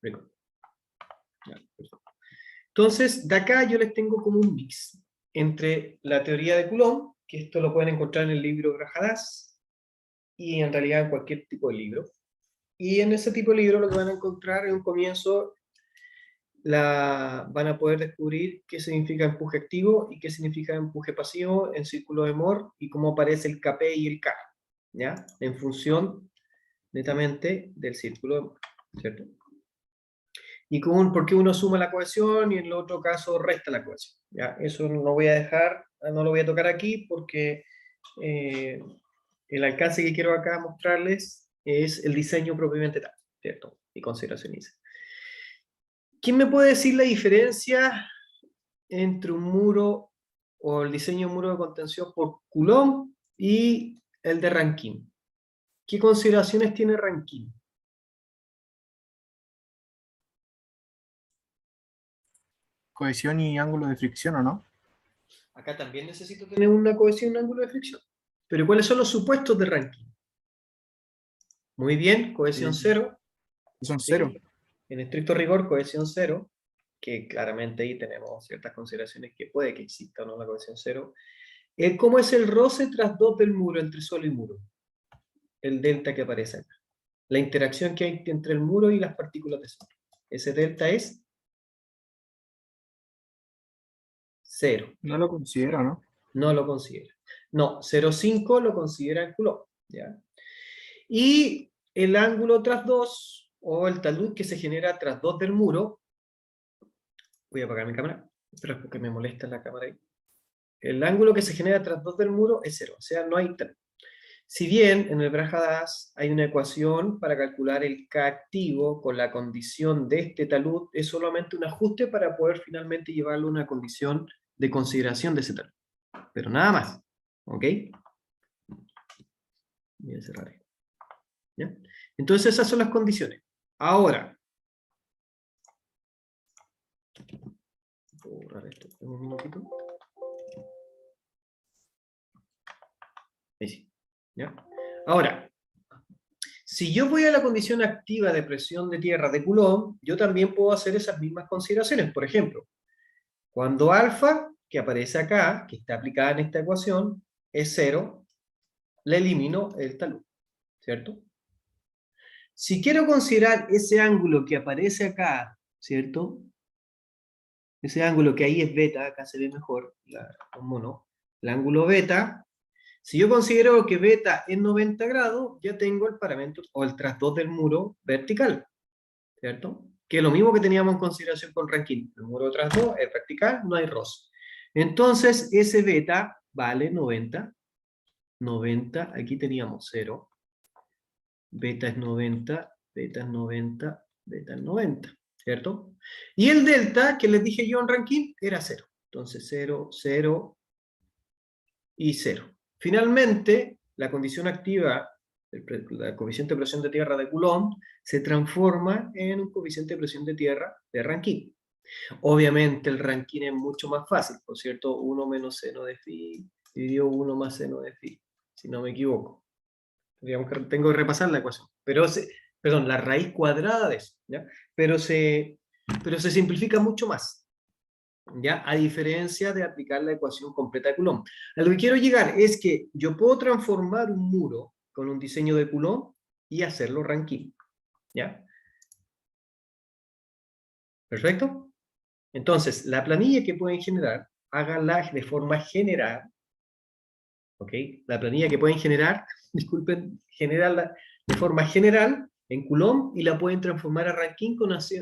Rico. Ya, perfecto. Entonces, de acá yo les tengo como un mix entre la teoría de Coulomb, que esto lo pueden encontrar en el libro Grajales, y en realidad en cualquier tipo de libro. Y en ese tipo de libro lo que van a encontrar en un comienzo van a poder descubrir qué significa empuje activo y qué significa empuje pasivo en círculo de Moore y cómo aparece el Kp y el K, ¿ya? En función netamente del círculo de Moore, ¿cierto? Y por qué uno suma la cohesión y en el otro caso resta la cohesión, ¿ya? Eso no lo voy a dejar, no lo voy a tocar aquí porque el alcance que quiero acá mostrarles es el diseño propiamente tal, ¿cierto? Y consideraciones. ¿Quién me puede decir la diferencia entre un muro o el diseño de un muro de contención por Coulomb y el de Rankine? ¿Qué consideraciones tiene Rankine? Cohesión y ángulo de fricción, ¿o no? Acá también necesito tener una cohesión y un ángulo de fricción. Pero ¿cuáles son los supuestos de Rankine? Muy bien, cohesión cero. Son ¿Sí? cero. En estricto rigor, cohesión cero, que claramente ahí tenemos ciertas consideraciones que puede que exista o no la cohesión cero. ¿Cómo es el roce tras dos del muro, entre suelo y muro? El delta que aparece acá. La interacción que hay entre el muro y las partículas de suelo. Ese delta es cero. No lo considero, ¿no? No lo considera. No, 0,5 lo considera el Coulomb, ¿ya? Y el ángulo tras 2, o el talud que se genera tras 2 del muro, voy a apagar mi cámara, pero porque me molesta la cámara ahí. El ángulo que se genera tras 2 del muro es 0, o sea, no hay talud. Si bien en el Brajadas hay una ecuación para calcular el K activo con la condición de este talud, es solamente un ajuste para poder finalmente llevarlo a una condición de consideración de ese talud. Pero nada más. ¿Ok? Voy a cerrar esto. ¿Ya? Entonces esas son las condiciones. Ahora, voy a borrar esto un minutito. Ahí sí. ¿Ya? Ahora, si yo voy a la condición activa de presión de tierra de Coulomb, yo también puedo hacer esas mismas consideraciones. Por ejemplo, cuando alfa, que aparece acá, que está aplicada en esta ecuación, es 0, le elimino el talud, ¿cierto? Si quiero considerar ese ángulo que aparece acá, ¿cierto? Ese ángulo que ahí es beta, acá se ve mejor, como no, el ángulo beta. Si yo considero que beta es 90 grados, ya tengo el parámetro, o el tras 2 del muro vertical, ¿cierto? Que es lo mismo que teníamos en consideración con Rankine. El muro tras 2 es vertical, no hay roce. Entonces, ese beta vale 90. 90, aquí teníamos 0. Beta es 90, beta es 90, beta es 90, ¿cierto? Y el delta, que les dije yo en Rankine, era 0. Entonces 0, 0 y 0. Finalmente, la condición activa, la coeficiente de presión de tierra de Coulomb, se transforma en un coeficiente de presión de tierra de Rankine. Obviamente el Rankine es mucho más fácil, por cierto, 1 menos seno de phi dividido 1 más seno de phi, si no me equivoco. Digamos que tengo que repasar la ecuación. Perdón, la raíz cuadrada de eso, ¿ya? Pero se simplifica mucho más, ¿ya? A diferencia de aplicar la ecuación completa de Coulomb. A lo que quiero llegar es que yo puedo transformar un muro con un diseño de Coulomb y hacerlo Rankine, ¿ya? ¿Perfecto? Entonces, la planilla que pueden generar, háganla de forma general, ¿ok? La planilla que pueden generar, disculpen, generarla de forma general en Coulomb y la pueden transformar a Rankine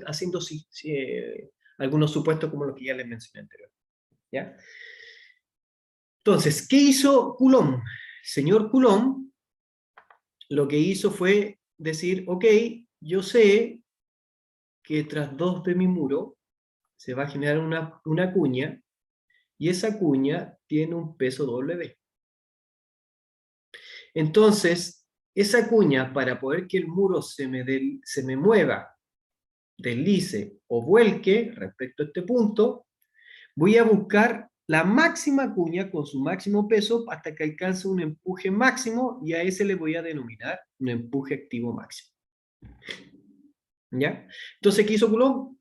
haciendo algunos supuestos como los que ya les mencioné anteriormente, ¿ya? Entonces, ¿qué hizo Coulomb? Señor Coulomb lo que hizo fue decir, ok, yo sé que tras 2 de mi muro se va a generar una cuña y esa cuña tiene un peso W. Entonces, esa cuña, para poder que el muro se me mueva, deslice o vuelque respecto a este punto, voy a buscar la máxima cuña con su máximo peso hasta que alcance un empuje máximo y a ese le voy a denominar un empuje activo máximo. ¿Ya? Entonces, ¿qué hizo Coulomb?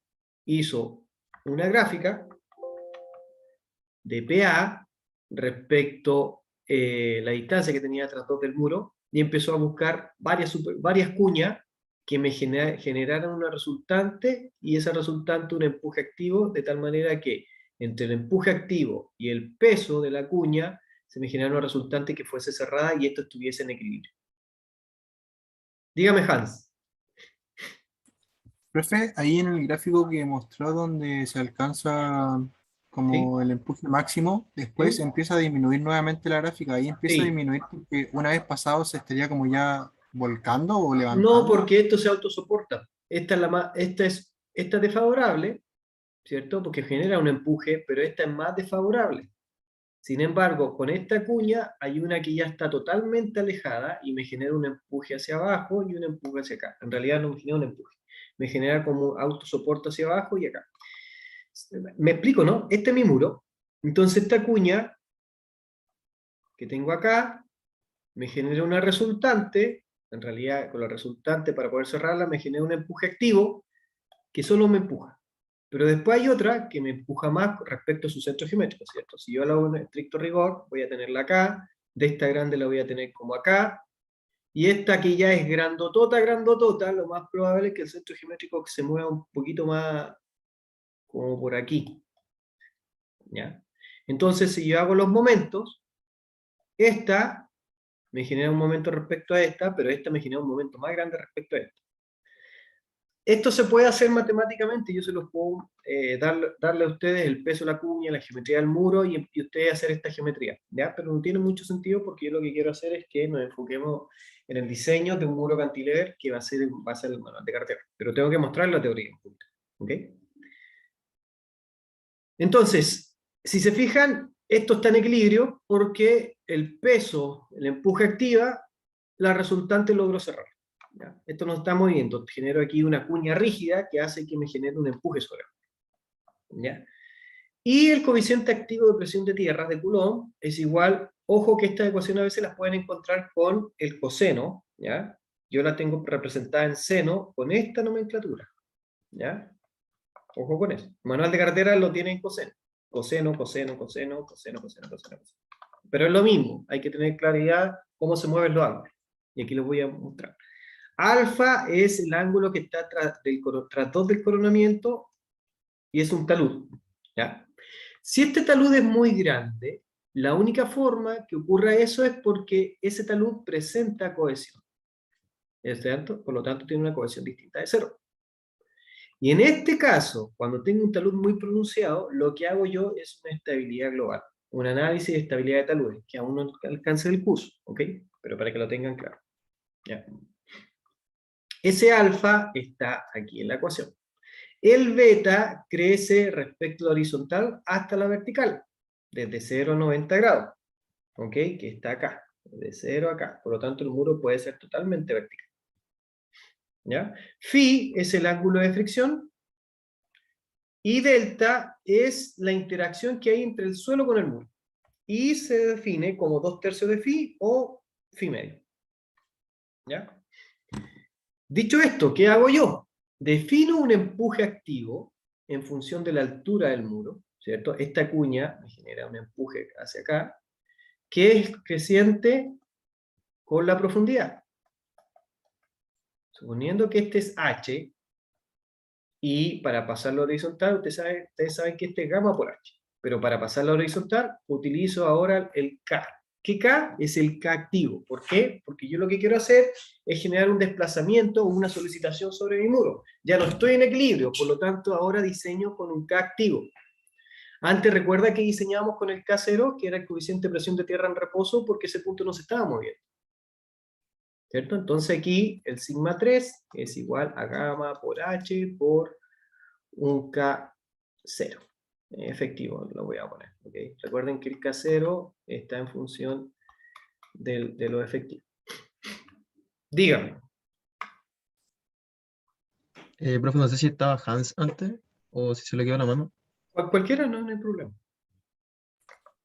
Hizo una gráfica de PA respecto la distancia que tenía tras dos del muro y empezó a buscar varias cuñas que me generaran una resultante y esa resultante un empuje activo, de tal manera que entre el empuje activo y el peso de la cuña se me generara una resultante que fuese cerrada y esto estuviese en equilibrio. Dígame, Hans. Profe, ahí en el gráfico que mostró donde se alcanza ¿Sí? como el empuje máximo, después ¿Sí? empieza a disminuir nuevamente la gráfica, ahí empieza a Sí. disminuir porque una vez pasado se estaría como ya volcando o No, levantando. porque esto se autosoporta. Esta es desfavorable, ¿cierto? Porque genera un empuje, pero esta es más desfavorable. Sin embargo, con esta cuña hay una que ya está totalmente alejada y me genera un empuje hacia abajo y un empuje hacia acá. En realidad no me genera un empuje, me genera como un autosoporte hacia abajo y acá. Me explico, ¿no? Este es mi muro. Entonces esta cuña que tengo acá me genera una resultante. En realidad, con la resultante, para poder cerrarla, me genera un empuje activo que solo me empuja. Pero después hay otra que me empuja más respecto a su centro geométrico, ¿cierto? Si yo la hago en estricto rigor, voy a tenerla acá, de esta grande la voy a tener como acá, y esta que ya es grandotota, grandotota, lo más probable es que el centro geométrico se mueva un poquito más como por aquí, ¿ya? Entonces, si yo hago los momentos, esta me genera un momento respecto a esta, pero esta me genera un momento más grande respecto a esta. Esto se puede hacer matemáticamente, yo se los puedo darle a ustedes el peso de la cuña, la geometría del muro y ustedes hacer esta geometría, ¿ya? Pero no tiene mucho sentido porque yo lo que quiero hacer es que nos enfoquemos en el diseño de un muro cantilever que va a ser el manual de cartera. Pero tengo que mostrar la teoría, ¿ok? Entonces, si se fijan, esto está en equilibrio porque el peso, el empuje activa, la resultante logró cerrar. ¿Ya? Esto no está moviendo, genero aquí una cuña rígida que hace que me genere un empuje sobre él, ¿ya? Y el coeficiente activo de presión de tierra de Coulomb es igual, ojo que estas ecuaciones a veces las pueden encontrar con el coseno, ¿ya? Yo la tengo representada en seno con esta nomenclatura, ¿ya? Ojo con eso. El manual de cartera lo tiene en coseno. Coseno, coseno, coseno, coseno, coseno, coseno, coseno. Pero es lo mismo, hay que tener claridad cómo se mueven los ángulos. Y aquí los voy a mostrar. Alfa es el ángulo que está tras dos del coronamiento y es un talud. ¿Ya? Si este talud es muy grande, la única forma que ocurra eso es porque ese talud presenta cohesión. ¿Es cierto? Por lo tanto, tiene una cohesión distinta de cero. Y en este caso, cuando tengo un talud muy pronunciado, lo que hago yo es una estabilidad global, un análisis de estabilidad de taludes, que aún no alcanza el curso, ¿ok? Pero para que lo tengan claro. ¿Ya? Ese alfa está aquí en la ecuación. El beta crece respecto a la horizontal hasta la vertical, desde 0 a 90 grados, ¿ok? Que está acá, de 0 a acá. Por lo tanto, el muro puede ser totalmente vertical. ¿Ya? Phi es el ángulo de fricción y delta es la interacción que hay entre el suelo con el muro. Y se define como 2/3 de phi o phi medio. ¿Ya? Dicho esto, ¿qué hago yo? Defino un empuje activo en función de la altura del muro, ¿cierto? Esta cuña me genera un empuje hacia acá, que es creciente con la profundidad. Suponiendo que este es h, y para pasarlo horizontal, ustedes saben que este es gamma por h. Pero para pasarlo horizontal, utilizo ahora el K. ¿Qué K? Es el K activo. ¿Por qué? Porque yo lo que quiero hacer es generar un desplazamiento o una solicitación sobre mi muro. Ya no estoy en equilibrio, por lo tanto ahora diseño con un K activo. Antes recuerda que diseñábamos con el K0, que era el coeficiente de presión de tierra en reposo, porque ese punto no se estaba moviendo. ¿Cierto? Entonces aquí el sigma 3 es igual a gamma por h por un K0. Efectivo, lo voy a poner. ¿Okay? Recuerden que el K0 está en función de lo efectivo. Dígame. Profe, no sé si estaba Hans antes o si se le quedó la mano. Cualquiera, no, no hay problema.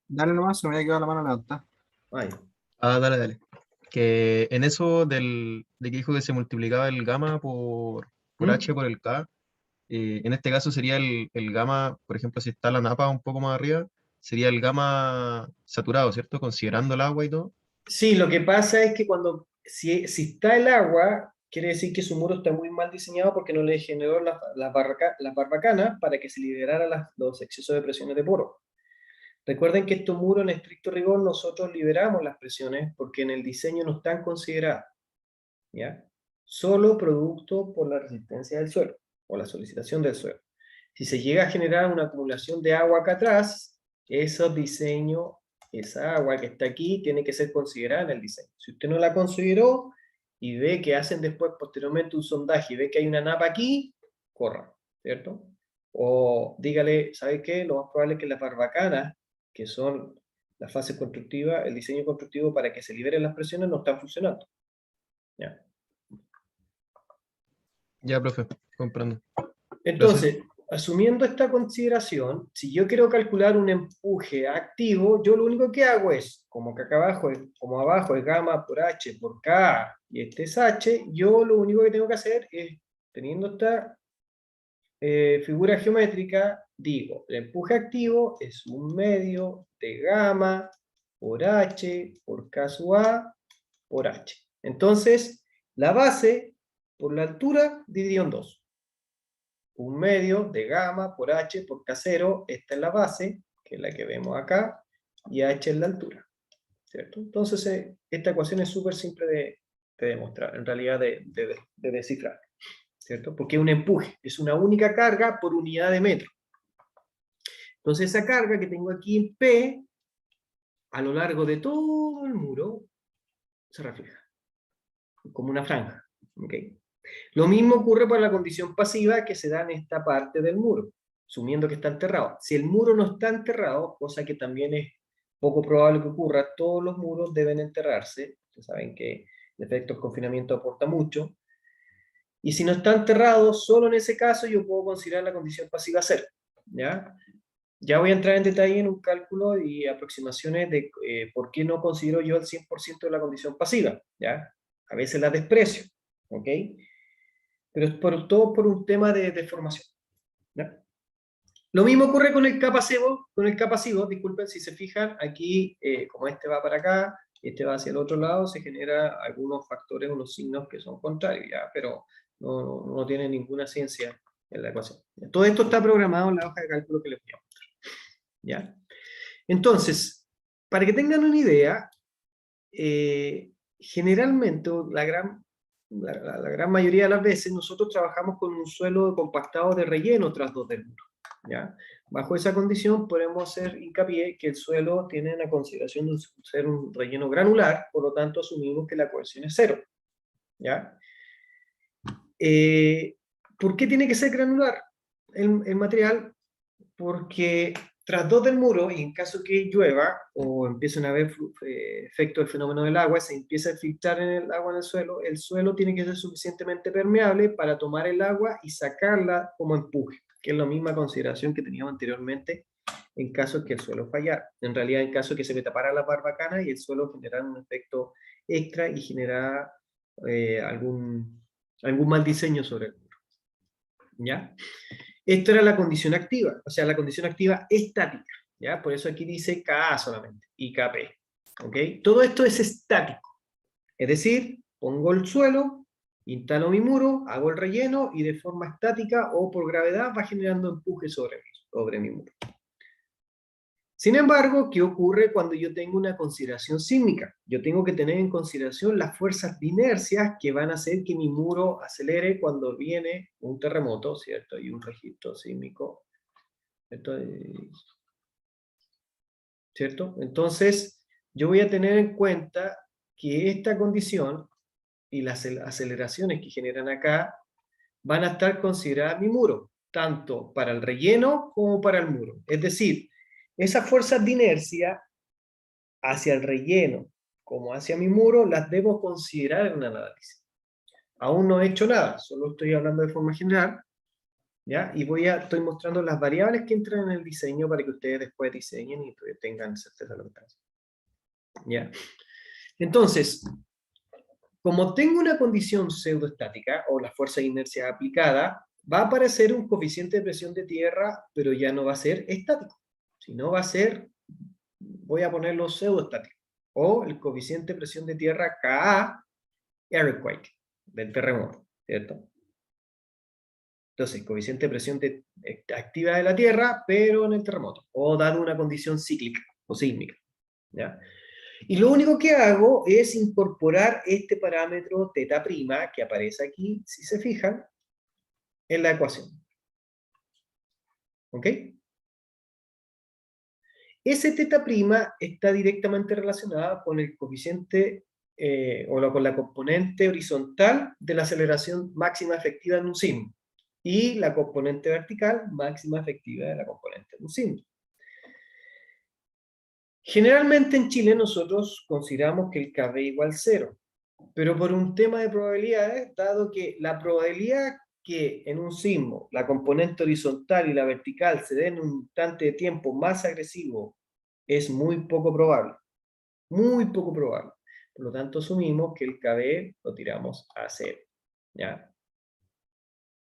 Dale nomás, se me había quedado la mano levantada. Vaya. Ah, dale, dale. Que en eso de que dijo que se multiplicaba el gamma por ¿Mm? H por el K. En este caso sería el gamma, por ejemplo, si está la napa un poco más arriba, sería el gamma saturado, ¿cierto? Considerando el agua y todo. Sí, lo que pasa es que si está el agua, quiere decir que su muro está muy mal diseñado porque no le generó las barbacanas para que se liberaran los excesos de presiones de poro. Recuerden que estos muros en estricto rigor nosotros liberamos las presiones porque en el diseño no están consideradas, ¿ya? Solo producto por la resistencia del suelo o la solicitación del suelo. Si se llega a generar una acumulación de agua acá atrás, esos diseños, esa agua que está aquí, tiene que ser considerada en el diseño. Si usted no la consideró y ve que hacen después, posteriormente, un sondaje y ve que hay una napa aquí, corra, ¿cierto? O dígale, ¿sabe qué? Lo más probable es que las barbacanas, que son la fase constructiva, el diseño constructivo para que se liberen las presiones, no están funcionando. ¿Ya? Ya, profe, comprando. Gracias. Entonces, asumiendo esta consideración, si yo quiero calcular un empuje activo, yo lo único que hago es, como que acá abajo, como abajo es gamma por H por K y este es H, yo lo único que tengo que hacer es, teniendo esta figura geométrica, digo, el empuje activo es un medio de gamma por H por K sub A por H. Entonces, la base por la altura dividido en 2. Un medio de gamma por H por K0, esta es la base, que es la que vemos acá, y H es la altura, ¿cierto? Entonces, esta ecuación es súper simple de demostrar, en realidad de descifrar, ¿cierto? Porque es un empuje, es una única carga por unidad de metro. Entonces, esa carga que tengo aquí en P, a lo largo de todo el muro, se refleja, como una franja, ¿ok? Lo mismo ocurre para la condición pasiva que se da en esta parte del muro, asumiendo que está enterrado. Si el muro no está enterrado, cosa que también es poco probable que ocurra, todos los muros deben enterrarse. Ustedes saben que el efecto del confinamiento aporta mucho. Y si no está enterrado, solo en ese caso yo puedo considerar la condición pasiva 0. ¿Ya? Ya voy a entrar en detalle en un cálculo y aproximaciones de por qué no considero yo el 100% de la condición pasiva. ¿Ya? A veces la desprecio. ¿Ok? Pero es todo por un tema de formación. ¿Ya? Lo mismo ocurre con el K pasivo, disculpen si se fijan, aquí como este va para acá, este va hacia el otro lado, se generan algunos factores, unos signos que son contrarios, ¿ya? Pero no tiene ninguna ciencia en la ecuación. Todo esto está programado en la hoja de cálculo que les voy a mostrar. ¿Ya? Entonces, para que tengan una idea, generalmente la gran mayoría de las veces nosotros trabajamos con un suelo compactado de relleno tras dos del muro. ¿Ya? Bajo esa condición podemos hacer hincapié que el suelo tiene la consideración de ser un relleno granular, por lo tanto asumimos que la cohesión es 0. ¿Ya? ¿Por qué tiene que ser granular el material? Porque tras dos del muro, y en caso que llueva o empiecen a haber efectos del fenómeno del agua, se empieza a filtrar en el agua en el suelo tiene que ser suficientemente permeable para tomar el agua y sacarla como empuje, que es la misma consideración que teníamos anteriormente en caso que el suelo fallara. En realidad, en caso que se me tapara la barbacana y el suelo generara un efecto extra y generara algún mal diseño sobre el muro. ¿Ya? Esto era la condición activa, o sea, la condición activa estática, ¿ya? Por eso aquí dice Ka solamente, y Kp, ¿ok? Todo esto es estático, es decir, pongo el suelo, instalo mi muro, hago el relleno, y de forma estática o por gravedad va generando empuje sobre mi muro. Sin embargo, ¿qué ocurre cuando yo tengo una consideración sísmica? Yo tengo que tener en consideración las fuerzas de inercia que van a hacer que mi muro acelere cuando viene un terremoto, ¿cierto? Y un registro sísmico, ¿cierto? Entonces, yo voy a tener en cuenta que esta condición y las aceleraciones que generan acá van a estar consideradas en mi muro, tanto para el relleno como para el muro. Es decir, esas fuerzas de inercia hacia el relleno como hacia mi muro, las debo considerar en un análisis. Aún no he hecho nada, solo estoy hablando de forma general, ¿ya? Y estoy mostrando las variables que entran en el diseño para que ustedes después diseñen y tengan certeza de lo que están haciendo. ¿Ya? Entonces, como tengo una condición pseudoestática, o la fuerza de inercia aplicada, va a aparecer un coeficiente de presión de tierra, pero ya no va a ser estático, sino va a ser, voy a ponerlo pseudoestático, o el coeficiente de presión de tierra Ka, earthquake, del terremoto, ¿cierto? Entonces, coeficiente de presión activa de la Tierra, pero en el terremoto, o dado una condición cíclica o sísmica, ¿ya? Y lo único que hago es incorporar este parámetro θ' que aparece aquí, si se fijan, en la ecuación. ¿Ok? Ese θ' está directamente relacionado con el coeficiente con la componente horizontal de la aceleración máxima efectiva en un sismo y la componente vertical máxima efectiva de la componente en un sismo. Generalmente en Chile nosotros consideramos que el KB igual 0, pero por un tema de probabilidades, dado que la probabilidad que en un sismo la componente horizontal y la vertical se den en un instante de tiempo más agresivo es muy poco probable. Muy poco probable. Por lo tanto, asumimos que el KB lo tiramos a 0. ¿Ya?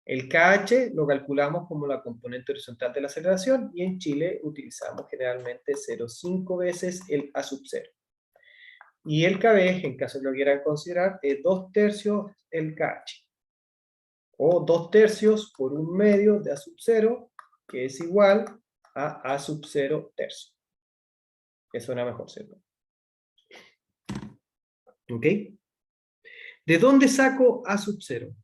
El KH lo calculamos como la componente horizontal de la aceleración y en Chile utilizamos generalmente 0,5 veces el A sub 0. Y el KB, en caso de que lo quieran considerar, es 2/3 el KH. O 2/3 por 1/2 de A sub 0, que es igual a A sub 0 tercio. Que suena mejor, ¿cierto? ¿Ok? ¿De dónde saco A sub 0?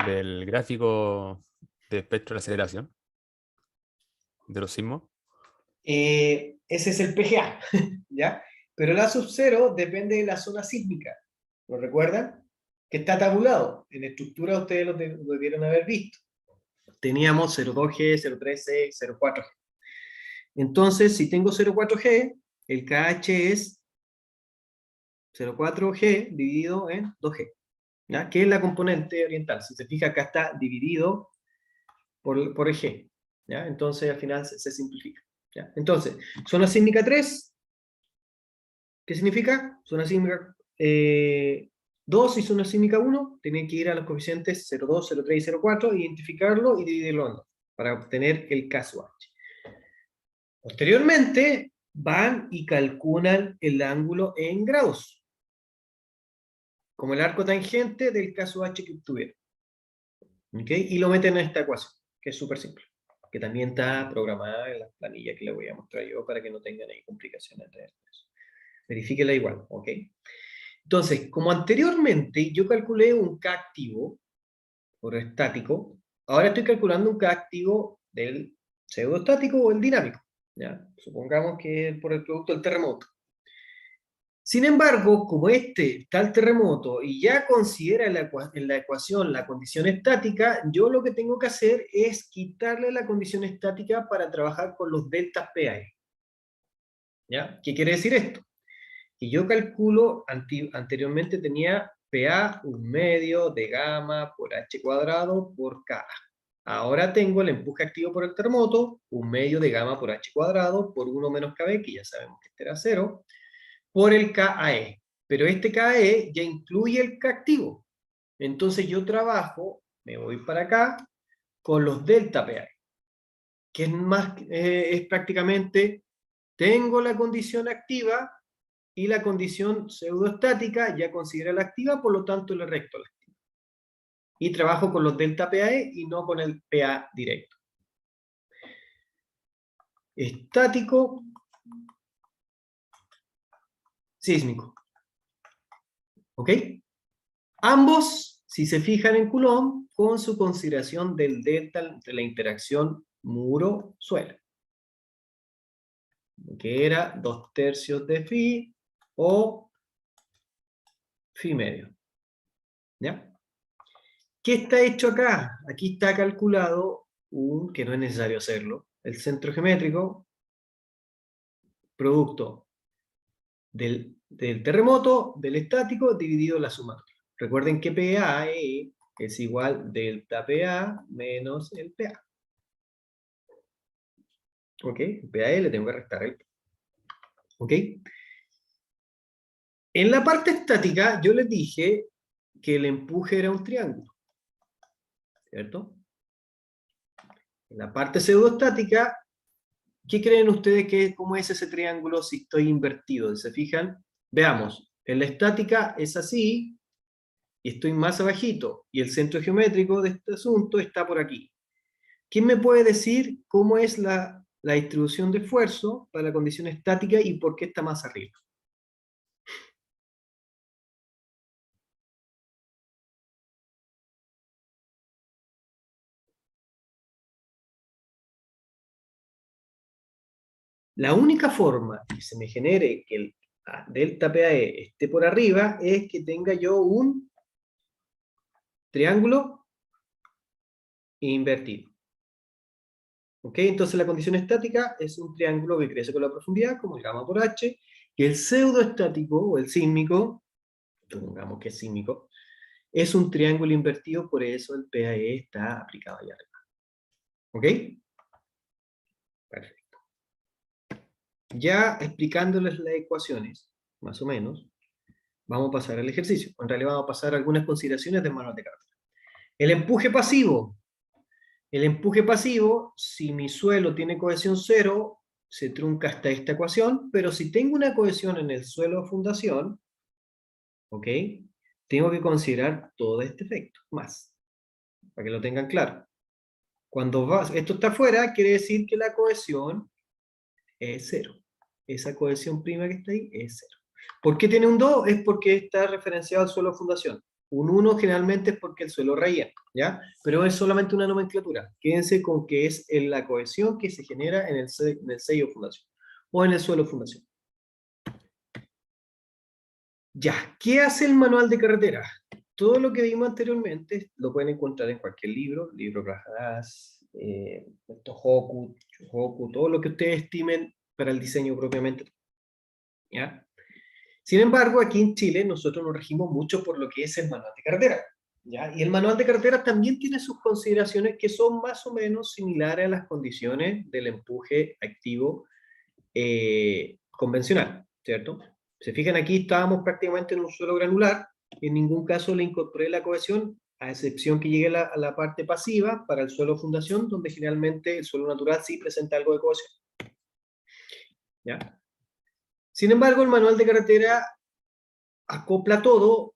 Del gráfico de espectro de aceleración de los sismos. Ese es el PGA, ¿ya? Pero el A sub 0 depende de la zona sísmica. ¿Lo recuerdan? Que está tabulado. En estructura ustedes lo debieron haber visto. Teníamos 0,2G, 0,3G, 0,4G. Entonces, si tengo 0,4G, el KH es 0,4G dividido en 2G, ¿ya? Que es la componente oriental. Si se fija, acá está dividido por el G, ¿ya? Entonces, al final se simplifica, ¿ya? Entonces, zona sísmica 3, ¿qué significa? Zona sísmica 2 y zona sísmica 1, tienen que ir a los coeficientes 0,2, 0,3 y 0,4, identificarlo y dividirlo en 2, para obtener el K sub H. Posteriormente, van y calculan el ángulo en grados, como el arco tangente del K sub H que obtuvieron. ¿Okay? Y lo meten en esta ecuación, que es súper simple, que también está programada en la planilla que les voy a mostrar yo para que no tengan ahí complicaciones de eso. Verifíquela igual, ¿ok? Entonces, como anteriormente yo calculé un K activo por estático, ahora estoy calculando un K activo del pseudoestático o el dinámico, ¿ya? Supongamos que es por el producto del terremoto. Sin embargo, como está el terremoto y ya considera en la ecuación la condición estática, yo lo que tengo que hacer es quitarle la condición estática para trabajar con los deltas PA. ¿Ya? ¿Qué quiere decir esto? Que yo calculo, anteriormente tenía PA 1/2 de gamma por H cuadrado por Ka. Ahora tengo el empuje activo por el terremoto, 1/2 de gamma por H cuadrado por 1 menos KB, que ya sabemos que este era 0, por el KAE. Pero este KAE ya incluye el K activo. Entonces yo trabajo, me voy para acá, con los delta PA, que es prácticamente, tengo la condición activa y la condición pseudoestática ya considera la activa, por lo tanto le resto la activa. Y trabajo con los delta PAE y no con el PA directo. Estático, sísmico. ¿Ok? Ambos, si se fijan en Coulomb, con su consideración del delta entre la interacción muro-suelo, que era 2/3 de phi o phi medio. ¿Ya? ¿Qué está hecho acá? Aquí está calculado que no es necesario hacerlo, el centro geométrico, producto del terremoto, del estático, dividido la sumatoria. Recuerden que PAE es igual delta PA menos el PA. ¿Ok? El PAE le tengo que restar el P. ¿Ok? En la parte estática, yo les dije que el empuje era un triángulo, ¿cierto? En la parte pseudoestática, ¿qué creen ustedes cómo es ese triángulo si estoy invertido? ¿Se fijan? Veamos, en la estática es así, y estoy más abajito, y el centro geométrico de este asunto está por aquí. ¿Quién me puede decir cómo es la distribución de esfuerzo para la condición estática y por qué está más arriba? La única forma que se me genere que el delta PAE esté por arriba es que tenga yo un triángulo invertido. ¿Ok? Entonces la condición estática es un triángulo que crece con la profundidad, como el gamma por h, y el pseudoestático o el sísmico, supongamos que es sísmico, es un triángulo invertido, por eso el PAE está aplicado allá arriba. ¿Ok? Perfecto. Ya explicándoles las ecuaciones, más o menos, vamos a pasar al ejercicio. En realidad vamos a pasar a algunas consideraciones de manual de carga. El empuje pasivo. El empuje pasivo, si mi suelo tiene cohesión cero, se trunca hasta esta ecuación, pero si tengo una cohesión en el suelo de fundación, ¿ok? Tengo que considerar todo este efecto, más, para que lo tengan claro. Cuando esto está afuera, quiere decir que la cohesión es cero. Esa cohesión prima que está ahí es cero. ¿Por qué tiene un 2? Es porque está referenciado al suelo de fundación. Un 1 generalmente es porque el suelo relleno, ¿ya? Pero es solamente una nomenclatura. Quédense con que es la cohesión que se genera en el sello de fundación o en el suelo de fundación. Ya, ¿qué hace el manual de carretera? Todo lo que vimos anteriormente lo pueden encontrar en cualquier libro Rajadas, Tohoku, Chuhoku, todo lo que ustedes estimen para el diseño propiamente. ¿Ya? Sin embargo, aquí en Chile nosotros nos regimos mucho por lo que es el manual de carretera. ¿Ya? Y el manual de carretera también tiene sus consideraciones que son más o menos similares a las condiciones del empuje activo convencional, ¿cierto? Se fijan aquí, estábamos prácticamente en un suelo granular, en ningún caso le incorporé la cohesión, a excepción que llegue a la parte pasiva para el suelo fundación, donde generalmente el suelo natural sí presenta algo de cohesión. ¿Ya? Sin embargo, el manual de carretera acopla todo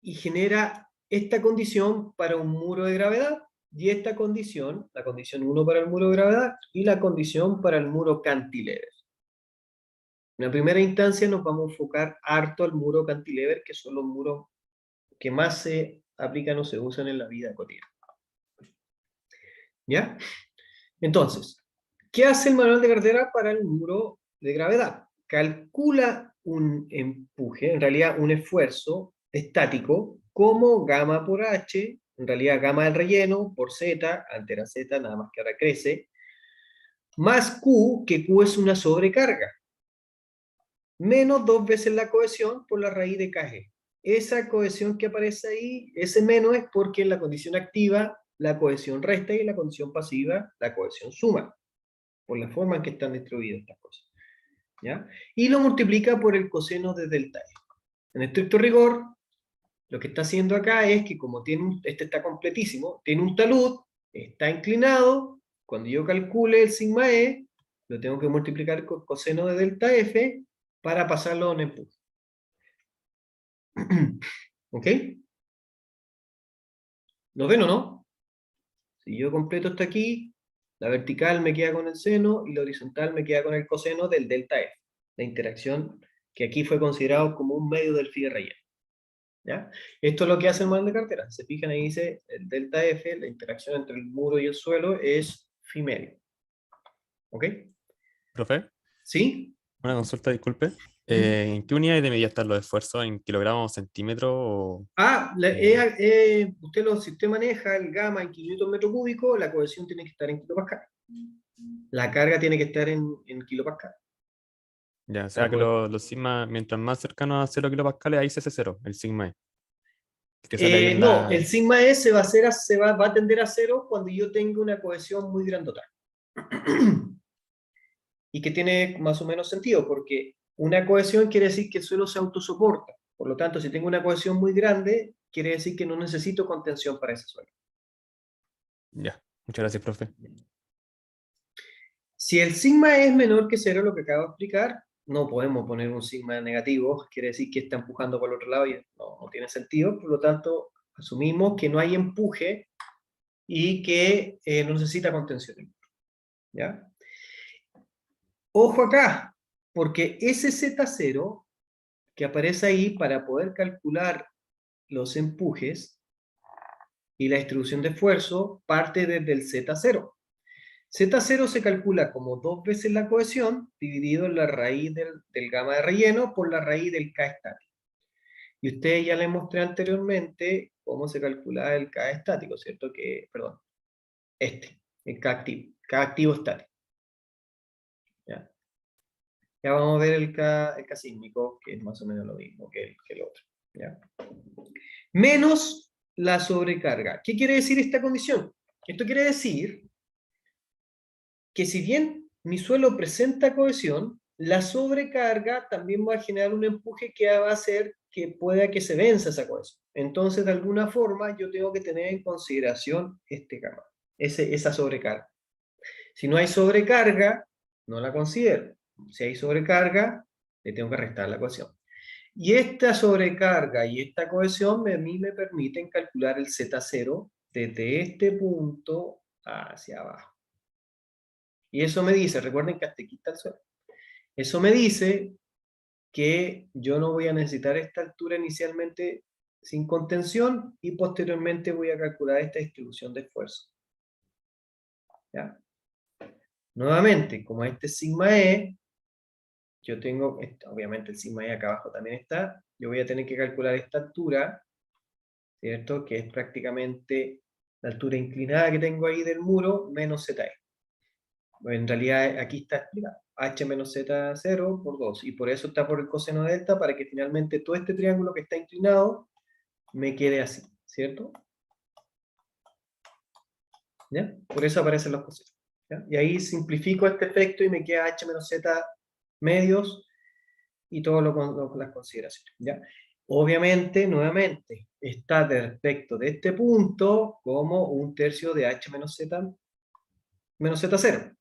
y genera esta condición para un muro de gravedad, y esta condición, la condición 1 para el muro de gravedad, y la condición para el muro cantilever. En la primera instancia nos vamos a enfocar harto al muro cantilever, que son los muros que más se aplican o se usan en la vida cotidiana. ¿Ya? Entonces, ¿qué hace el manual de carretera para el muro de gravedad? Calcula un empuje, en realidad un esfuerzo estático, como gamma por h, en realidad gamma del relleno, por z, antes era z, nada más que ahora crece, más q, que q es una sobrecarga, menos 2 veces la cohesión por la raíz de kg. Esa cohesión que aparece ahí, ese menos es porque en la condición activa la cohesión resta y en la condición pasiva la cohesión suma, por la forma en que están distribuidas estas cosas. ¿Ya? Y lo multiplica por el coseno de delta E. En estricto rigor, lo que está haciendo acá es que como tiene este está completísimo, tiene un talud, está inclinado, cuando yo calcule el sigma E, lo tengo que multiplicar con coseno de delta F para pasarlo a un empuje. ¿Ok? ¿Lo ven o no? Si yo completo esto aquí, la vertical me queda con el seno y la horizontal me queda con el coseno del delta F. La interacción que aquí fue considerado como un medio del phi de relleno. ¿Ya? Esto es lo que hace el manual de cartera. Se fijan ahí dice el delta F, la interacción entre el muro y el suelo es phi medio. ¿Ok? Profe, ¿Sí? una consulta, disculpe. ¿En qué unidades de medida están los esfuerzos? ¿En kilogramos, centímetros o...? Usted si usted maneja el gamma en kilonewton metro cúbico, la cohesión tiene que estar en kilopascal. La carga tiene que estar en kilopascal. Ya, o sea que los sigma, mientras más cercanos a 0 kilopascales, ahí se hace 0, el sigma E. Que sale ahí en No, la... el sigma E va a tender a cero cuando yo tenga una cohesión muy grandota. y que tiene más o menos sentido, porque una cohesión quiere decir que el suelo se autosoporta. Por lo tanto, si tengo una cohesión muy grande, quiere decir que no necesito contención para ese suelo. Ya, muchas gracias, profe. Si el sigma es menor que cero, lo que acabo de explicar, no podemos poner un sigma negativo, quiere decir que está empujando por el otro lado y no tiene sentido, por lo tanto, asumimos que no hay empuje y que no necesita contención. ¿Ya? Ojo acá, porque ese Z0 que aparece ahí para poder calcular los empujes y la distribución de esfuerzo parte desde el Z0. Z0 se calcula como 2 veces la cohesión dividido en la raíz del gamma de relleno por la raíz del K estático. Y ustedes ya les mostré anteriormente cómo se calcula el K estático, ¿cierto? Perdón, el K activo estático. ¿Ya? Ya vamos a ver el K sísmico, que es más o menos lo mismo que el otro. ¿Ya? Menos la sobrecarga. ¿Qué quiere decir esta condición? Esto quiere decir que si bien mi suelo presenta cohesión, la sobrecarga también va a generar un empuje que va a hacer que pueda que se venza esa cohesión. Entonces, de alguna forma, yo tengo que tener en consideración esa sobrecarga. Si no hay sobrecarga, no la considero. Si hay sobrecarga, le tengo que restar la cohesión. Y esta sobrecarga y esta cohesión a mí me permiten calcular el Z0 desde este punto hacia abajo. Y eso me dice, recuerden que hasta aquí está el suelo. Eso me dice que yo no voy a necesitar esta altura inicialmente sin contención y posteriormente voy a calcular esta distribución de esfuerzo. ¿Ya? Nuevamente, como este es sigma E, yo tengo, obviamente el sigma E acá abajo también está, yo voy a tener que calcular esta altura, ¿cierto? Que es prácticamente la altura inclinada que tengo ahí del muro menos ZE. En realidad aquí está explicado, h menos z0 por 2, y por eso está por el coseno de delta, para que finalmente todo este triángulo que está inclinado me quede así, ¿cierto? ¿Ya? Por eso aparecen los cosenos. ¿Ya? Y ahí simplifico este efecto y me queda h menos z medios y todo las consideraciones. ¿Ya? Obviamente, nuevamente, está respecto de este punto como un tercio de h menos z menos z0.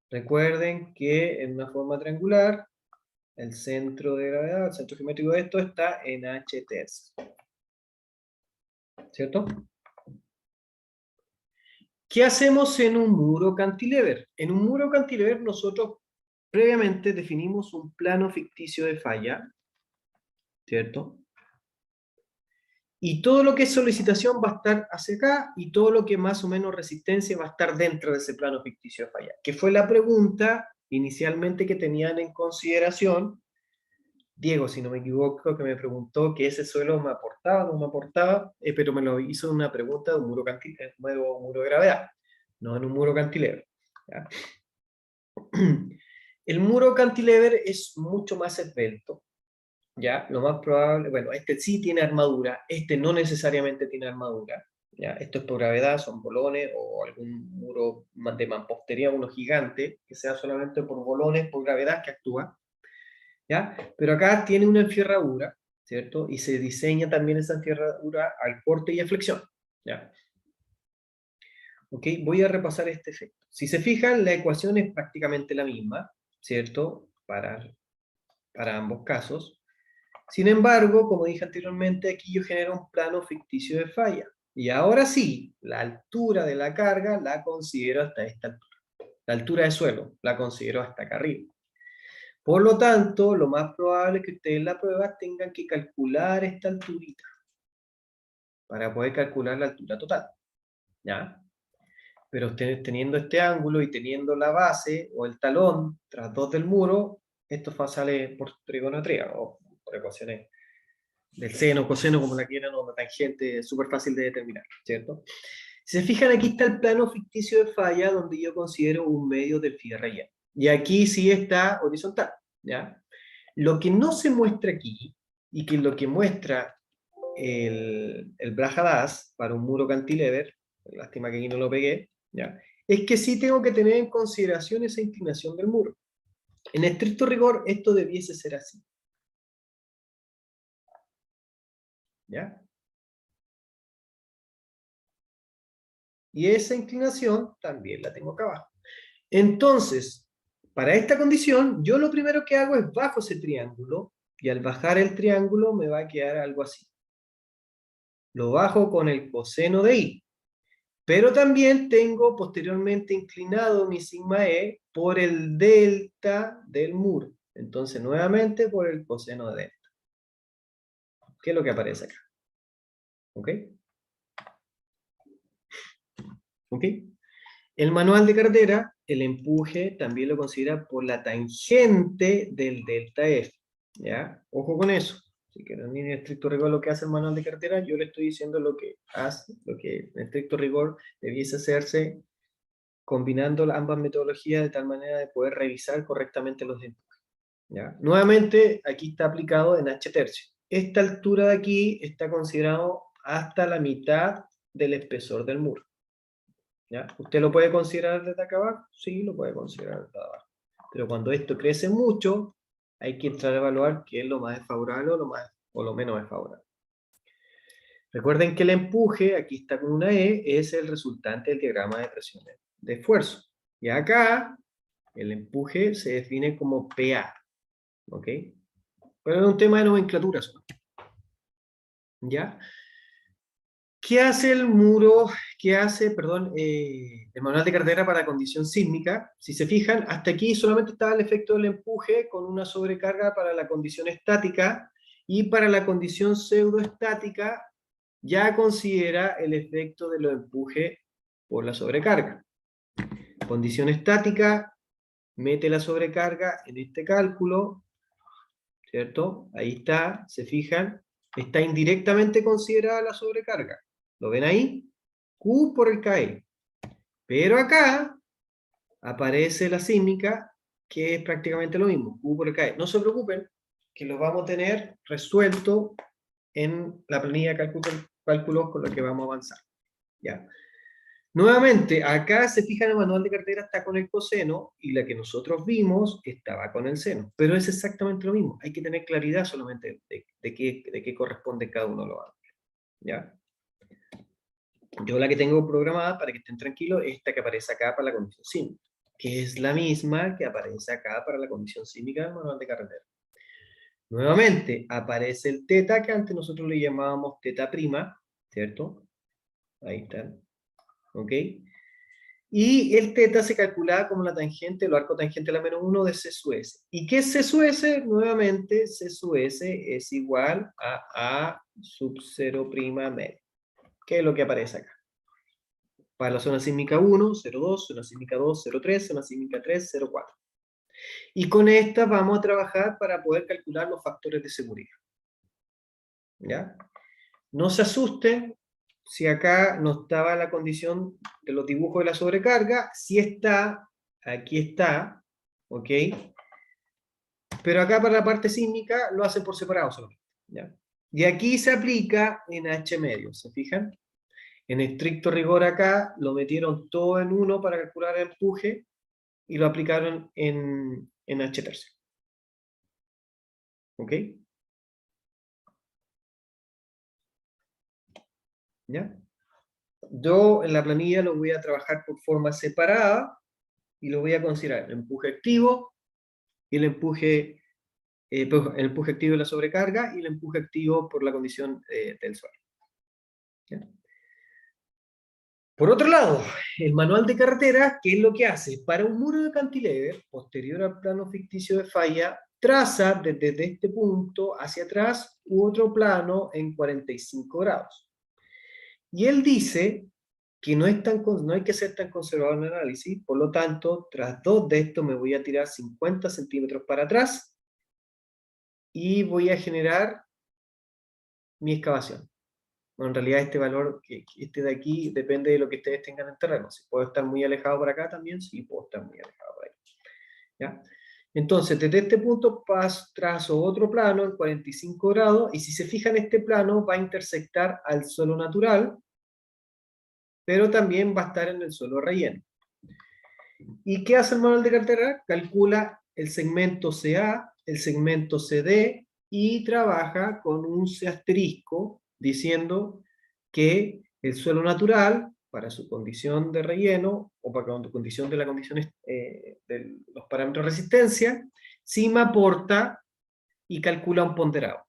Recuerden que en una forma triangular, el centro de gravedad, el centro geométrico de esto está en h tercios. ¿Cierto? ¿Qué hacemos en un muro cantilever? En un muro cantilever nosotros previamente definimos un plano ficticio de falla, ¿cierto? Y todo lo que es solicitación va a estar hacia acá, y todo lo que es más o menos resistencia va a estar dentro de ese plano ficticio de falla, que fue la pregunta inicialmente que tenían en consideración Diego, si no me equivoco, que me preguntó que ese suelo me aportaba o no me aportaba, pero me lo hizo en una pregunta de un muro muro de gravedad, no en un muro cantilever. ¿Ya? El muro cantilever es mucho más esbelto, ¿ya? Lo más probable, bueno, este sí tiene armadura, este no necesariamente tiene armadura, ¿ya? Esto es por gravedad, son bolones o algún muro de mampostería, uno gigante, que sea solamente por bolones, por gravedad que actúa. ¿Ya? Pero acá tiene una enfierradura, ¿cierto? Y se diseña también esa enfierradura al corte y a flexión, ¿ya? Ok, voy a repasar este efecto. Si se fijan, la ecuación es prácticamente la misma, ¿cierto? Para ambos casos. Sin embargo, como dije anteriormente, aquí yo genero un plano ficticio de falla. Y ahora sí, la altura de la carga la considero hasta esta altura. La altura de suelo la considero hasta acá arriba. Por lo tanto, lo más probable es que ustedes en la prueba tengan que calcular esta alturita para poder calcular la altura total, ¿ya? Pero ustedes teniendo este ángulo y teniendo la base o el talón tras dos del muro, esto sale por trigonometría o por ecuaciones del seno, coseno, como la quieran, o la tangente, es súper fácil de determinar, ¿cierto? Si se fijan, aquí está el plano ficticio de falla donde yo considero un medio del phi de relleno. Y aquí sí está horizontal, ¿ya? Lo que no se muestra aquí, y que lo que muestra el Brajadas para un muro cantilever, lástima que aquí no lo pegué, ¿ya? Es que sí tengo que tener en consideración esa inclinación del muro, En estricto rigor, esto debiese ser así. ¿Ya? Y esa inclinación también la tengo acá abajo. Entonces, para esta condición, yo lo primero que hago es bajo ese triángulo, y al bajar el triángulo me va a quedar algo así. Lo bajo con el coseno de i. Pero también tengo posteriormente inclinado mi sigma e por el delta del muro. Entonces, nuevamente por el coseno de delta. ¿Qué es lo que aparece acá? ¿Ok? ¿Ok? El manual de cartera, el empuje también lo considera por la tangente del delta F. ¿Ya? Ojo con eso. Si quieren ir en estricto rigor lo que hace el manual de cartera, yo le estoy diciendo lo que hace, lo que en estricto rigor debiese hacerse combinando ambas metodologías de tal manera de poder revisar correctamente los empujes. ¿Ya? Nuevamente, aquí está aplicado en H tercio. Esta altura de aquí está considerado hasta la mitad del espesor del muro. ¿Ya? ¿Usted lo puede considerar desde acá abajo? Sí, lo puede considerar desde abajo. Pero cuando esto crece mucho, hay que entrar a evaluar qué es lo más desfavorable o lo menos desfavorable. Recuerden que el empuje, aquí está con una E, es el resultante del diagrama de presiones de esfuerzo. Y acá, el empuje se define como PA. ¿Ok? Pero es un tema de nomenclatura solo. ¿Ya? ¿Qué hace el muro? ¿Qué hace, perdón, el manual de cartera para condición sísmica? Si se fijan, hasta aquí solamente estaba el efecto del empuje con una sobrecarga para la condición estática, y para la condición pseudoestática ya considera el efecto de los empujes por la sobrecarga. Condición estática, mete la sobrecarga en este cálculo, ¿cierto? Ahí está, se fijan, está indirectamente considerada la sobrecarga. ¿Lo ven ahí? Q por el KE. Pero acá aparece la sísmica, que es prácticamente lo mismo, Q por el KE. No se preocupen, que lo vamos a tener resuelto en la planilla de cálculos con la que vamos a avanzar. ¿Ya? Nuevamente, acá se fijan, el manual de cartera está con el coseno, y la que nosotros vimos estaba con el seno. Pero es exactamente lo mismo. Hay que tener claridad solamente de qué corresponde cada uno de los ángulos. ¿Ya? Yo la que tengo programada, para que estén tranquilos, es esta que aparece acá para la condición sísmica, que es la misma que aparece acá para la condición sísmica del manual de carretera. Nuevamente, aparece el teta, que antes nosotros le llamábamos teta prima, ¿cierto? Ahí está. ¿Ok? Y el teta se calculaba como la tangente, el arco tangente a la menos 1 de C sub S. ¿Y qué es C sub S? Nuevamente, C sub S es igual a sub 0' medio. ¿Qué es lo que aparece acá? Para la zona sísmica 1, 0,2, zona sísmica 2, 0,3, zona sísmica 3, 0,4. Y con esta vamos a trabajar para poder calcular los factores de seguridad. ¿Ya? No se asusten si acá no estaba la condición de los dibujos de la sobrecarga. Sí está, aquí está, ¿ok? Pero acá para la parte sísmica lo hacen por separado solamente. ¿Ya? Y aquí se aplica en H medio, ¿se fijan? En estricto rigor acá lo metieron todo en uno para calcular el empuje, y lo aplicaron en H tercio. ¿Ok? ¿Ya? Yo en la planilla lo voy a trabajar por forma separada, y lo voy a considerar el empuje activo, y el empuje activo de la sobrecarga, y el empuje activo por la condición del suelo. ¿Ya? Por otro lado, el manual de carretera, ¿qué es lo que hace? Para un muro de cantilever, posterior al plano ficticio de falla, traza desde este punto hacia atrás otro plano en 45 grados. Y él dice que no hay que ser tan conservador en el análisis, por lo tanto, tras dos de estos me voy a tirar 50 centímetros para atrás, y voy a generar mi excavación. Bueno, en realidad este valor, este de aquí, depende de lo que ustedes tengan en terreno. Si puedo estar muy alejado por acá también, sí puedo estar muy alejado por ahí. ¿Ya? Entonces, desde este punto trazo otro plano en 45 grados, y si se fijan, este plano va a intersectar al suelo natural, pero también va a estar en el suelo relleno. ¿Y qué hace el manual de cartera? Calcula el segmento CA, el segmento CD, y trabaja con un C asterisco diciendo que el suelo natural, para su condición de relleno, o para la condición de las condiciones de los parámetros de resistencia, sigma aporta y calcula un ponderado.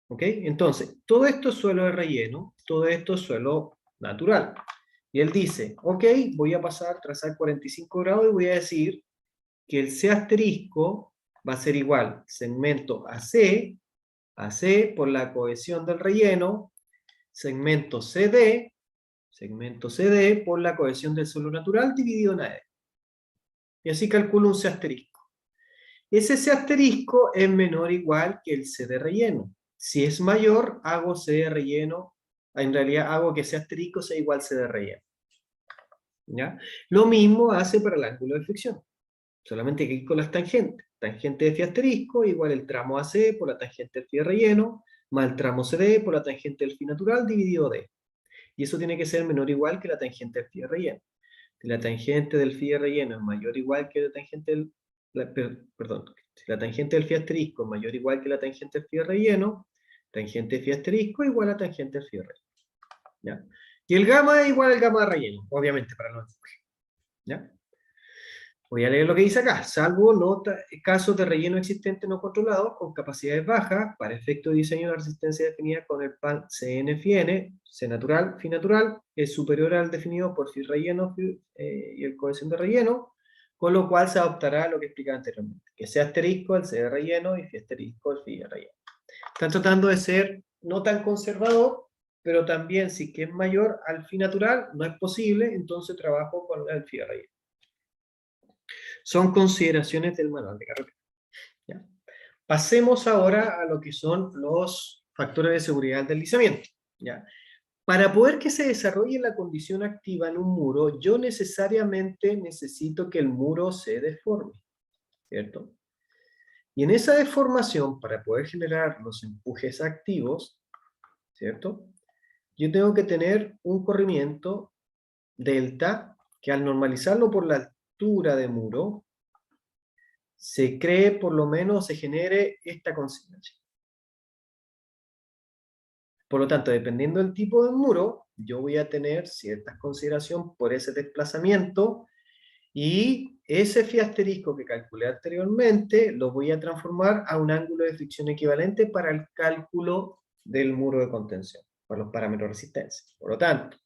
¿Ok? Entonces, todo esto es suelo de relleno, todo esto es suelo natural. Y él dice, ok, voy a pasar, trazar 45 grados y voy a decir que el C asterisco va a ser igual segmento AC por la cohesión del relleno, segmento CD por la cohesión del suelo natural dividido en AE. Y así calculo un C asterisco. Ese C asterisco es menor o igual que el C de relleno. Si es mayor, hago C de relleno, en realidad hago que C asterisco sea igual C de relleno. ¿Ya? Lo mismo hace para el ángulo de fricción. Solamente que aquí con las tangentes. Tangente de phi asterisco igual el tramo AC por la tangente del phi de relleno, más el tramo CD por la tangente del phi natural dividido D. Y eso tiene que ser menor o igual que la tangente del phi de relleno. Si la tangente del phi de relleno es mayor o igual que la tangente del... perdón, si la tangente del phi asterisco es mayor o igual que la tangente del phi de relleno, tangente de phi asterisco igual a tangente del phi de relleno. ¿Ya? Y el gamma es igual al gamma de relleno, obviamente, para los enfoques. ¿Ya? Voy a leer lo que dice acá. Salvo casos de relleno existente no controlados con capacidades bajas, para efecto de diseño de resistencia definida con el pan CN-FIN, C natural, phi natural, es superior al definido por phi relleno y el cohesión de relleno, con lo cual se adoptará lo que explicaba anteriormente, que sea asterisco el C de relleno y phi asterisco el phi de relleno. Están tratando de ser no tan conservador, pero también si que es mayor al phi natural, no es posible, entonces trabajo con el phi de relleno. Son consideraciones del manual de carrera. ¿Ya? Pasemos ahora a lo que son los factores de seguridad del deslizamiento. ¿Ya? Para poder que se desarrolle la condición activa en un muro, yo necesariamente necesito que el muro se deforme, ¿cierto? Y en esa deformación, para poder generar los empujes activos, ¿cierto? Yo tengo que tener un corrimiento delta, que al normalizarlo por la altura de muro, se cree, por lo menos, se genere esta consignación. Por lo tanto, dependiendo del tipo de muro, yo voy a tener ciertas consideraciones por ese desplazamiento y ese phi asterisco que calculé anteriormente lo voy a transformar a un ángulo de fricción equivalente para el cálculo del muro de contención, para los parámetros de resistencia. Por lo tanto,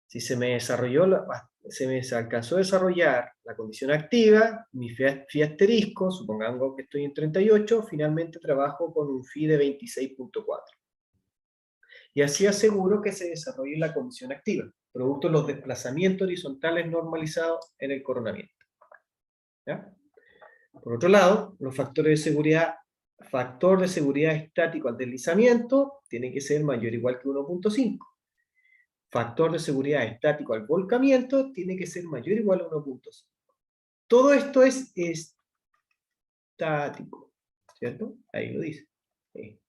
si se me alcanzó a desarrollar la condición activa, mi phi asterisco, supongamos que estoy en 38, finalmente trabajo con un phi de 26.4. Y así aseguro que se desarrolle la condición activa, producto de los desplazamientos horizontales normalizados en el coronamiento. ¿Ya? Por otro lado, los factores de seguridad, factor de seguridad estático al deslizamiento tiene que ser mayor o igual que 1.5. Factor de seguridad estático al volcamiento tiene que ser mayor o igual a 1.5. Todo esto es estático, ¿cierto? Ahí lo dice. Sí.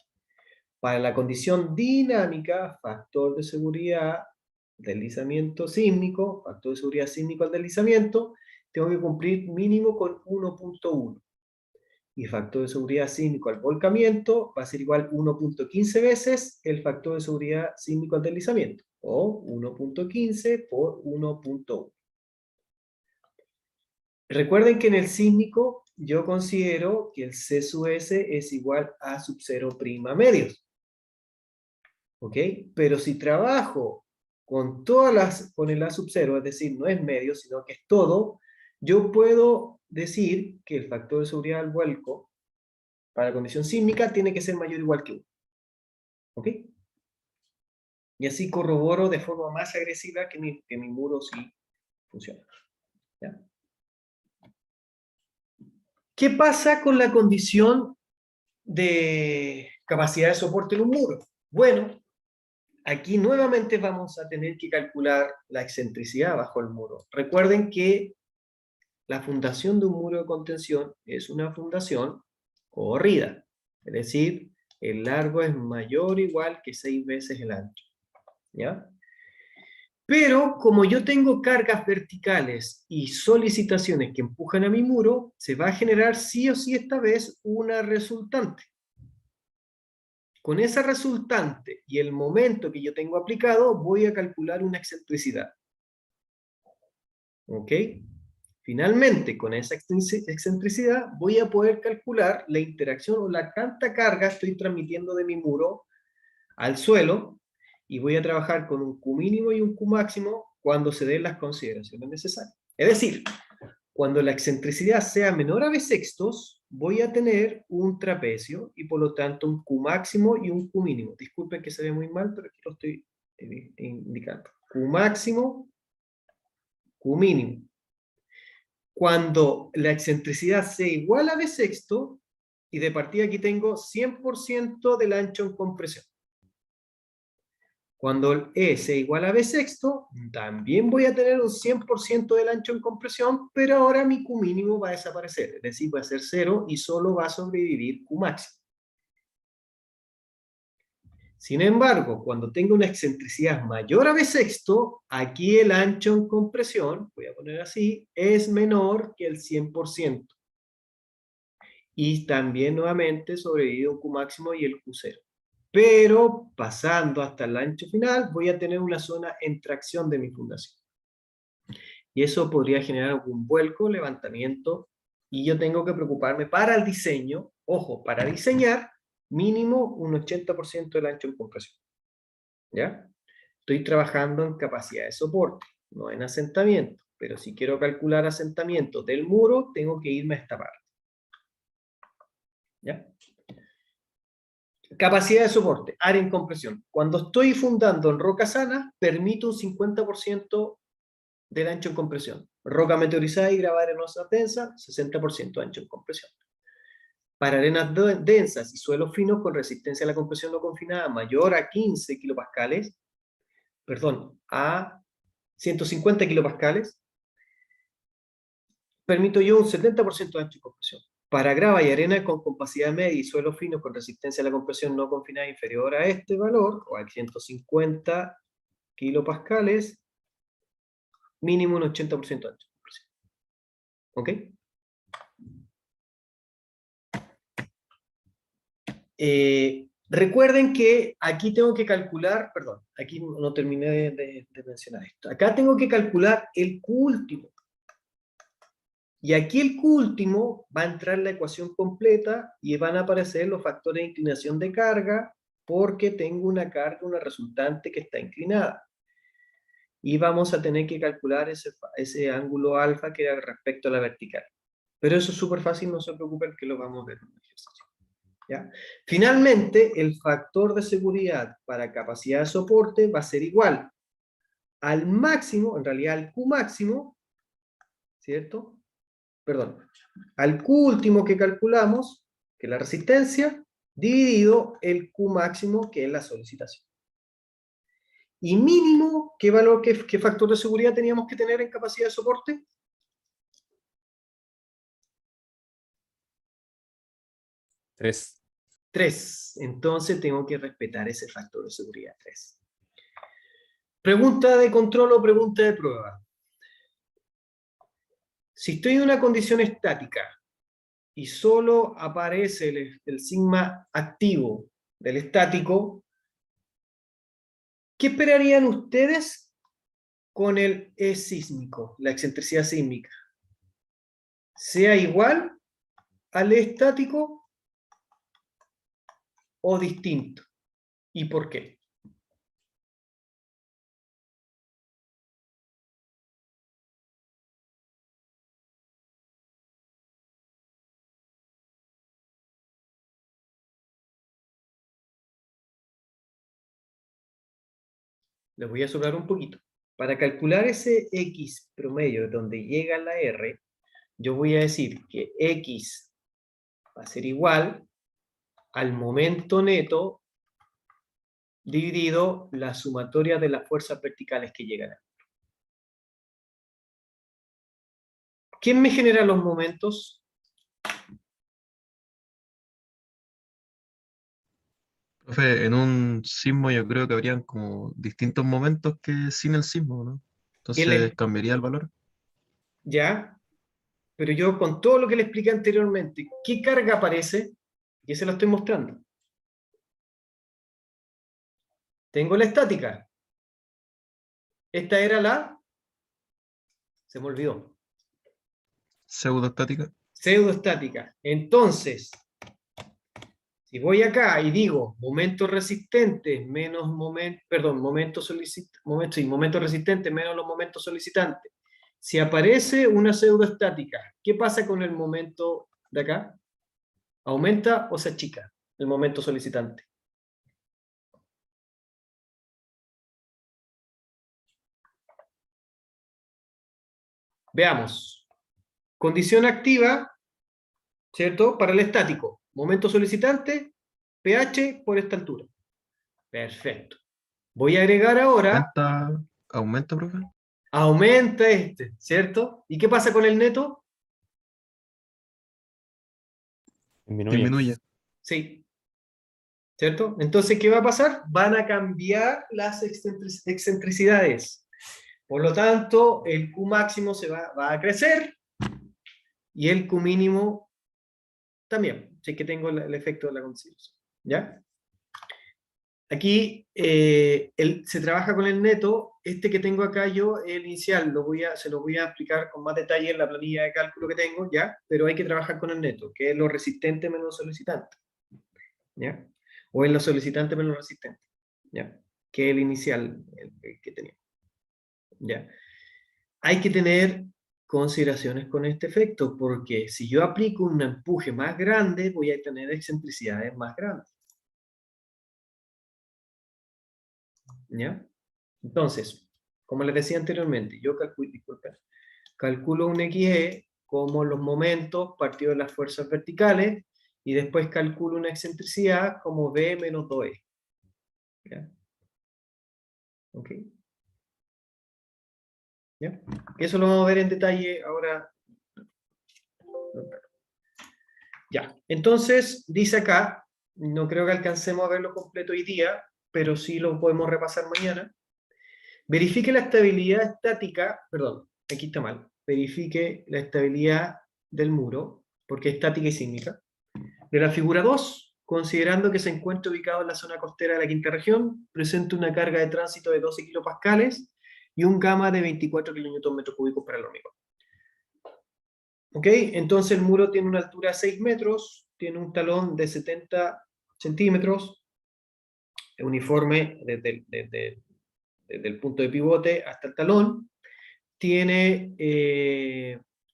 Para la condición dinámica, factor de seguridad, deslizamiento sísmico, factor de seguridad sísmico al deslizamiento, tengo que cumplir mínimo con 1.1. Y factor de seguridad sísmico al volcamiento va a ser igual 1.15 veces el factor de seguridad sísmico al deslizamiento, o 1.15 por 1.1. Recuerden que en el sísmico yo considero que el C sub S es igual a sub 0' medios. ¿Ok? Pero si trabajo con con el A sub 0, es decir, no es medio, sino que es todo, yo puedo decir que el factor de seguridad del vuelco para la condición sísmica tiene que ser mayor o igual que 1. ¿Ok? Y así corroboro de forma más agresiva que mi muro sí funciona. ¿Ya? ¿Qué pasa con la condición de capacidad de soporte en un muro? Bueno, aquí nuevamente vamos a tener que calcular la excentricidad bajo el muro. Recuerden que la fundación de un muro de contención es una fundación corrida. Es decir, el largo es mayor o igual que 6 veces el ancho. ¿Ya? Pero como yo tengo cargas verticales y solicitaciones que empujan a mi muro, se va a generar sí o sí esta vez una resultante. Con esa resultante y el momento que yo tengo aplicado, voy a calcular una excentricidad. ¿Ok? Finalmente, con esa excentricidad, voy a poder calcular la interacción o la tanta carga estoy transmitiendo de mi muro al suelo, y voy a trabajar con un Q mínimo y un Q máximo cuando se den las consideraciones necesarias. Es decir, cuando la excentricidad sea menor a b sextos, voy a tener un trapecio y por lo tanto un Q máximo y un Q mínimo. Disculpen que se ve muy mal, pero aquí lo estoy indicando. Q máximo, Q mínimo. Cuando la excentricidad sea igual a b sexto, y de partida aquí tengo 100% del ancho en compresión. Cuando el E sea igual a B sexto, también voy a tener un 100% del ancho en compresión, pero ahora mi Q mínimo va a desaparecer, es decir, va a ser 0 y solo va a sobrevivir Q máximo. Sin embargo, cuando tengo una excentricidad mayor a B sexto, aquí el ancho en compresión, voy a poner así, es menor que el 100%. Y también nuevamente sobrevive un Q máximo y el Q0. Pero pasando hasta el ancho final, voy a tener una zona en tracción de mi fundación. Y eso podría generar algún vuelco, levantamiento, y yo tengo que preocuparme para el diseño, ojo, para diseñar, mínimo un 80% del ancho en compresión. ¿Ya? Estoy trabajando en capacidad de soporte, no en asentamiento, pero si quiero calcular asentamiento del muro, tengo que irme a esta parte. ¿Ya? Capacidad de soporte, área en compresión. Cuando estoy fundando en roca sana, permito un 50% del ancho en compresión. Roca meteorizada y grava arenosa densa, 60% ancho en compresión. Para arenas densas y suelos finos con resistencia a la compresión no confinada mayor a 15 kilopascales, perdón, a 150 kilopascales, permito yo un 70% de ancho en compresión. Para grava y arena con capacidad media y suelos finos con resistencia a la compresión no confinada inferior a este valor, o a 150 kilopascales, mínimo un 80% de ancho en compresión. ¿Ok? Recuerden que aquí tengo que calcular, perdón, aquí no terminé de mencionar esto. Acá tengo que calcular el Q último. Y aquí el Q último va a entrar en la ecuación completa y van a aparecer los factores de inclinación de carga porque tengo una carga, una resultante que está inclinada. Y vamos a tener que calcular ese ángulo alfa que era respecto a la vertical. Pero eso es súper fácil, no se preocupen que lo vamos a ver en el ejercicio. ¿Ya? Finalmente, el factor de seguridad para capacidad de soporte va a ser igual al máximo, en realidad al Q máximo, ¿cierto? Perdón, al Q último que calculamos, que es la resistencia, dividido el Q máximo, que es la solicitación. Y mínimo, ¿qué valor, qué factor de seguridad teníamos que tener en capacidad de soporte? 3. 3. Entonces tengo que respetar ese factor de seguridad 3. Pregunta de control o pregunta de prueba. Si estoy en una condición estática y solo aparece el sigma activo del estático, ¿qué esperarían ustedes con el E sísmico, la excentricidad sísmica? ¿Sea igual al E estático o distinto? ¿Y por qué? Les voy a sobrar un poquito. Para calcular ese X promedio donde llega la R, yo voy a decir que X va a ser igual al momento neto dividido la sumatoria de las fuerzas verticales que llegan. ¿Quién me genera los momentos? Profe, en un sismo yo creo que habrían como distintos momentos que sin el sismo, ¿no? ¿Qué Entonces le- cambiaría el valor. ¿Ya? Pero yo con todo lo que le expliqué anteriormente, ¿qué carga aparece? Y se lo estoy mostrando. Tengo la estática. Esta era la... Se me olvidó. Pseudoestática. Pseudoestática. Entonces, si voy acá y digo momento resistente menos momento, perdón, momento resistente menos los momentos solicitantes. Si aparece una pseudoestática, ¿qué pasa con el momento de acá? ¿Aumenta o se achica el momento solicitante? Veamos. Condición activa, ¿cierto? Para el estático. Momento solicitante, pH por esta altura. Perfecto. Voy a agregar ahora, ¿Aumenta, profe? aumenta este, ¿cierto? ¿Y qué pasa con el neto? Disminuye. Disminuye. Sí, ¿cierto? Entonces, ¿qué va a pasar? Van a cambiar las excentricidades. Por lo tanto, el Q máximo va a crecer y el Q mínimo también, si es que tengo el efecto de la conciliación. ¿Ya? Aquí se trabaja con el neto. Este que tengo acá yo, el inicial, se lo voy a explicar con más detalle en la planilla de cálculo que tengo, ¿ya? Pero hay que trabajar con el neto, que es lo resistente menos lo solicitante, ¿ya? O es lo solicitante menos lo resistente, ¿ya? Que es el inicial el que tenía, ¿ya? Hay que tener consideraciones con este efecto, porque si yo aplico un empuje más grande, voy a tener excentricidades más grandes, ¿ya? Entonces, como les decía anteriormente, yo calculo un XE como los momentos partidos de las fuerzas verticales y después calculo una excentricidad como B menos 2E. ¿Ya? ¿Ok? ¿Ya? Eso lo vamos a ver en detalle ahora. Ya, entonces dice acá, no creo que alcancemos a verlo completo hoy día, pero sí lo podemos repasar mañana. Verifique la estabilidad estática, perdón, aquí está mal. Verifique la estabilidad del muro, porque es estática y sísmica. De la figura 2, considerando que se encuentra ubicado en la zona costera de la quinta región, presenta una carga de tránsito de 12 kilopascales y un gamma de 24 kN/m³ para el hormigón. ¿Ok? Entonces el muro tiene una altura de 6 metros, tiene un talón de 70 centímetros, uniforme desde el punto de pivote hasta el talón, tiene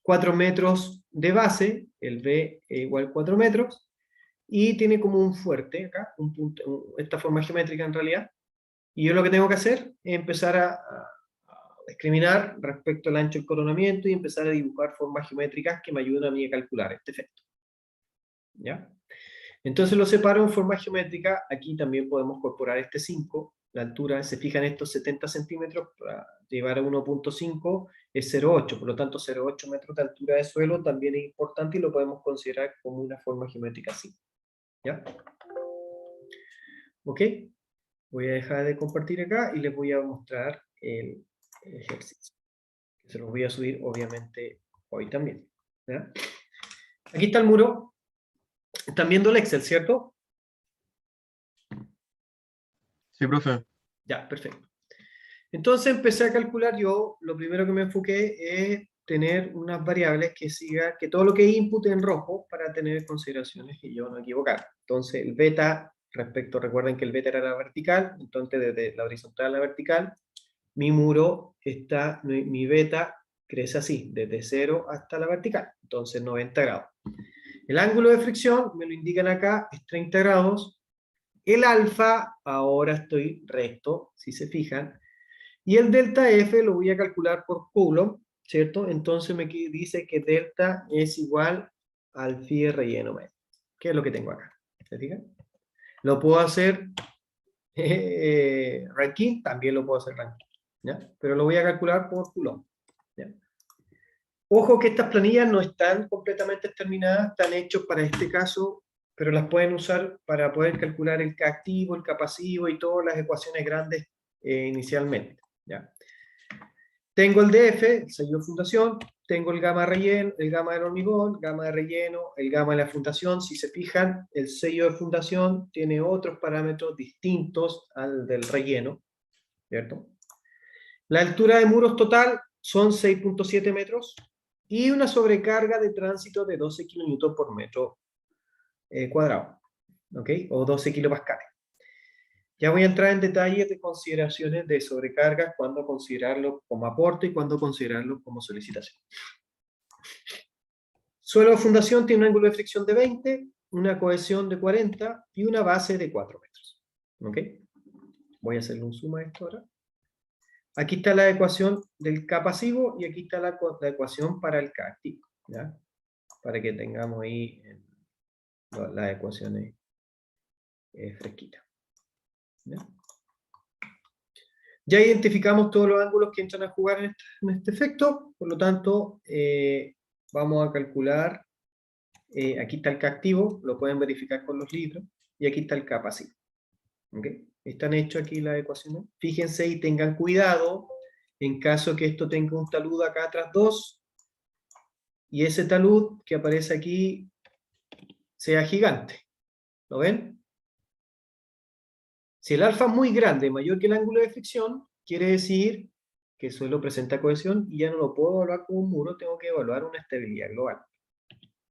4 metros de base, el B es igual a 4 metros, y tiene como un fuerte acá, esta forma geométrica en realidad, y yo lo que tengo que hacer es empezar a discriminar respecto al ancho del coronamiento y empezar a dibujar formas geométricas que me ayuden a mí a calcular este efecto. ¿Ya? Entonces lo separo en forma geométrica. Aquí también podemos incorporar este 5. La altura, se fijan estos 70 centímetros, para llevar a 1.5 es 0,8. Por lo tanto, 0,8 metros de altura de suelo también es importante y lo podemos considerar como una forma geométrica así. ¿Ya? ¿Ok? Voy a dejar de compartir acá y les voy a mostrar el ejercicio. Se los voy a subir, obviamente, hoy también. ¿Ya? Aquí está el muro. Están viendo el Excel, ¿cierto? Sí, profe. Ya, perfecto. Entonces empecé a calcular yo, lo primero que me enfoqué es tener unas variables que siga, que todo lo que es input en rojo para tener consideraciones y yo no equivocar. Entonces el beta, recuerden que el beta era la vertical, entonces desde la horizontal a la vertical, mi muro está, mi beta crece así, desde 0 hasta la vertical, entonces 90 grados. El ángulo de fricción, me lo indican acá, es 30 grados. El alfa, ahora estoy recto, si se fijan. Y el delta F lo voy a calcular por Coulomb, ¿cierto? Entonces me dice que delta es igual al phi relleno medio, que es lo que tengo acá. ¿Se fijan? Lo puedo hacer Rankine, también lo puedo hacer Rankine, ¿ya? Pero lo voy a calcular por Coulomb, ¿ya? Ojo que estas planillas no están completamente terminadas, están hechos para este caso pero las pueden usar para poder calcular el K activo, el K pasivo y todas las ecuaciones grandes inicialmente. ¿Ya? Tengo el DF, el sello de fundación, tengo el gamma relleno, el gamma del hormigón, gamma de relleno, el gamma de la fundación. Si se fijan, el sello de fundación tiene otros parámetros distintos al del relleno, ¿cierto? La altura de muros total son 6.7 metros y una sobrecarga de tránsito de 12 kN por metro cuadrado, ¿ok? O 12 kilopascales. Ya voy a entrar en detalles de consideraciones de sobrecargas, cuándo considerarlo como aporte y cuándo considerarlo como solicitación. Suelo de fundación tiene un ángulo de fricción de 20, una cohesión de 40 y una base de 4 metros. ¿Ok? Voy a hacerle un zoom a esto ahora. Aquí está la ecuación del K pasivo y aquí está la ecuación para el K activo. ¿Ya? Para que tengamos ahí las ecuaciones fresquitas. ¿Ya? Ya identificamos todos los ángulos que entran a jugar en este efecto, por lo tanto, vamos a calcular, aquí está el K activo, lo pueden verificar con los libros, y aquí está el K pasivo. ¿Okay? Están hechas aquí las ecuaciones. Fíjense y tengan cuidado, en caso que esto tenga un talud acá atrás 2, y ese talud que aparece aquí sea gigante. ¿Lo ven? Si el alfa es muy grande, mayor que el ángulo de fricción, quiere decir que el suelo presenta cohesión y ya no lo puedo evaluar como un muro, tengo que evaluar una estabilidad global.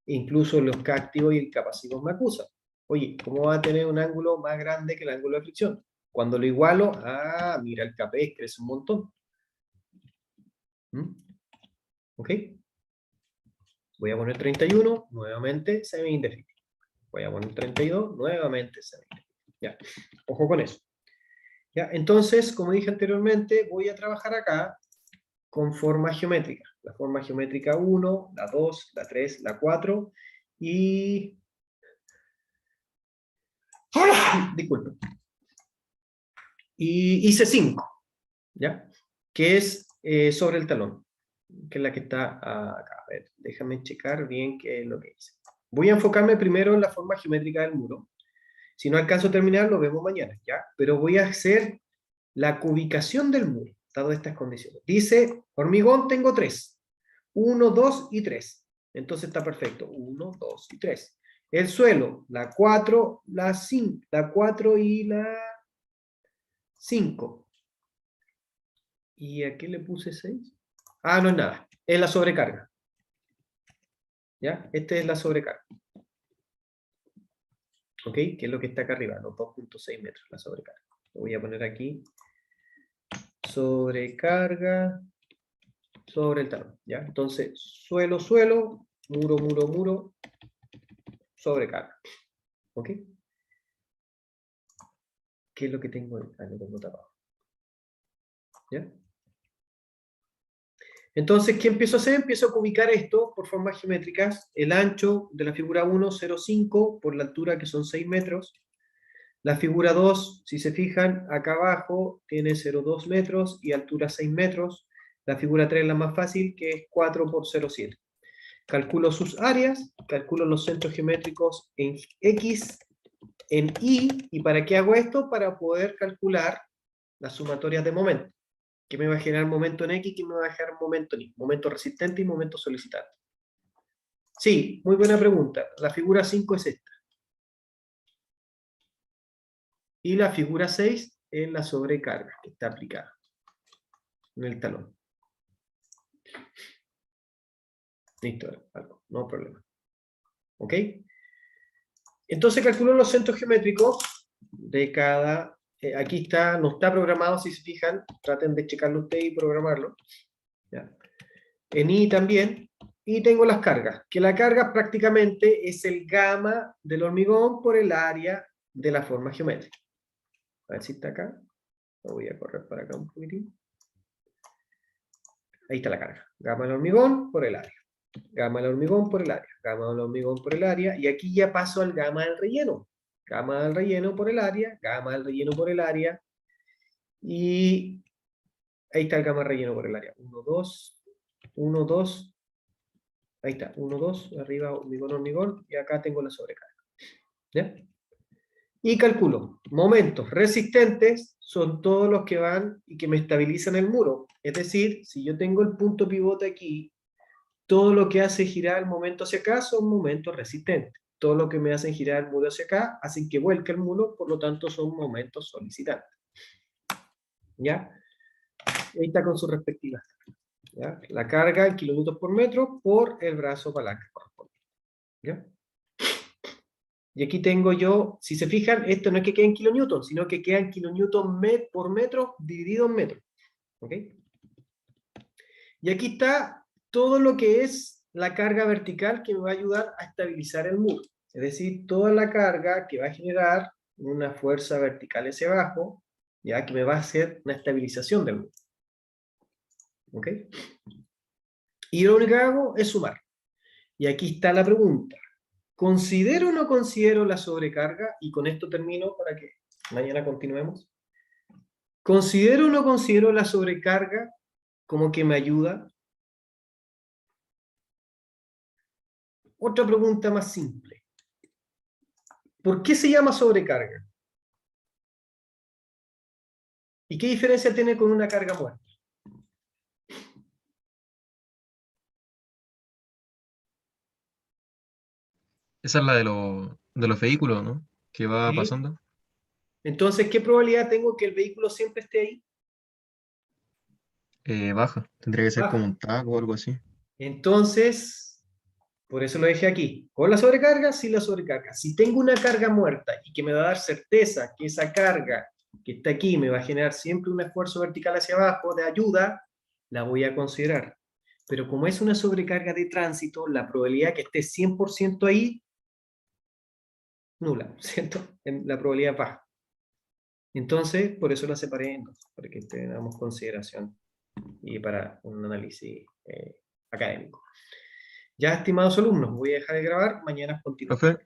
Incluso los K activos y el K pasivos me acusan. Oye, ¿cómo va a tener un ángulo más grande que el ángulo de fricción? Cuando lo igualo, mira, el KP crece un montón. ¿Ok? Voy a poner 31, nuevamente semi-indefinido. Voy a poner 32, nuevamente semi-indefinido. Ya, ojo con eso. ¿Ya? Entonces, como dije anteriormente, voy a trabajar acá con formas geométricas. La forma geométrica 1, la 2, la 3, la 4 y... Disculpen. Y hice 5, ¿ya? Que es sobre el talón, que es la que está acá. A ver, déjame checar bien qué es lo que hice. Voy a enfocarme primero en la forma geométrica del muro. Si no alcanzo a terminar, lo vemos mañana, ¿ya? Pero voy a hacer la cubicación del muro, dado estas condiciones. Dice, hormigón tengo 3. 1, 2 y 3. Entonces está perfecto. 1, 2 y 3. El suelo, la 4, la 5, la 4 y la 5. ¿Y a qué le puse 6? No es nada. Es la sobrecarga. ¿Ya? Esta es la sobrecarga. ¿Ok? Que es lo que está acá arriba, los 2.6 metros, la sobrecarga. Lo voy a poner aquí. Sobrecarga sobre el talón. ¿Ya? Entonces, suelo, suelo, muro, muro, muro, sobrecarga. ¿Ok? ¿Qué es lo que tengo ahí? Lo tengo tapado. ¿Ya? Entonces, ¿qué empiezo a hacer? Empiezo a ubicar esto por formas geométricas. El ancho de la figura 1, 0,5 por la altura que son 6 metros. La figura 2, si se fijan, acá abajo tiene 0,2 metros y altura 6 metros. La figura 3 es la más fácil, que es 4 por 0,7. Calculo sus áreas, calculo los centros geométricos en X, en Y. ¿Y para qué hago esto? Para poder calcular las sumatorias de momento. ¿Qué me va a generar momento en X? ¿Qué me va a generar momento en Y? Momento resistente y momento solicitante. Sí, muy buena pregunta. La figura 5 es esta. Y la figura 6 es la sobrecarga que está aplicada en el talón. Listo, algo, no hay problema. ¿Ok? Entonces calculo los centros geométricos de cada... aquí está, no está programado, si se fijan, traten de checarlo ustedes y programarlo. ¿Ya? En Y también. Y tengo las cargas, que la carga prácticamente es el gamma del hormigón por el área de la forma geométrica. A ver si está acá. Lo voy a correr para acá un poquitín. Ahí está la carga. Gamma del hormigón por el área. Gamma del hormigón por el área. Gamma del hormigón por el área. Y aquí ya paso al gamma del relleno. Gamma del relleno por el área. Gamma del relleno por el área. Y ahí está el gamma relleno por el área. 1, 2, 1, 2. Ahí está, 1, 2, arriba hormigón, hormigón, y acá tengo la sobrecarga. ¿Ya? Y calculo, momentos resistentes son todos los que van y que me estabilizan el muro. Es decir, si yo tengo el punto pivote aquí, todo lo que hace girar el momento hacia acá son momentos resistentes. Todo lo que me hacen girar el muro hacia acá hacen que vuelque el muro, por lo tanto son momentos solicitantes. ¿Ya? Ahí está con sus respectivas. ¿Ya? La carga en kilonewtons por metro por el brazo palanca correspondiente. ¿Ya? Y aquí tengo yo, si se fijan, esto no es que quede en kilonewtons, sino que queda en kilonewtons por metro dividido en metro. ¿Ok? Y aquí está todo lo que es la carga vertical que me va a ayudar a estabilizar el muro. Es decir, toda la carga que va a generar una fuerza vertical hacia abajo, ya que me va a hacer una estabilización del muro. ¿Ok? Y lo único que hago es sumar. Y aquí está la pregunta. ¿Considero o no considero la sobrecarga? Y con esto termino para que mañana continuemos. ¿Considero o no considero la sobrecarga como que me ayuda? Otra pregunta más simple. ¿Por qué se llama sobrecarga? ¿Y qué diferencia tiene con una carga muerta? Esa es la de los vehículos, ¿no? Que va ¿Sí? pasando. Entonces, ¿qué probabilidad tengo que el vehículo siempre esté ahí? Baja. Tendría que ser como Baja. un taco o algo así. Entonces, por eso lo dejé aquí. ¿Con la sobrecarga? Sí, la sobrecarga. Si tengo una carga muerta y que me va a dar certeza que esa carga que está aquí me va a generar siempre un esfuerzo vertical hacia abajo de ayuda, la voy a considerar. Pero como es una sobrecarga de tránsito, la probabilidad que esté 100% ahí, nula, ¿cierto? La probabilidad es baja. Entonces, por eso la separé en dos, para que tengamos consideración y para un análisis académico. Ya, estimados alumnos, voy a dejar de grabar, mañana continuamos. Profe,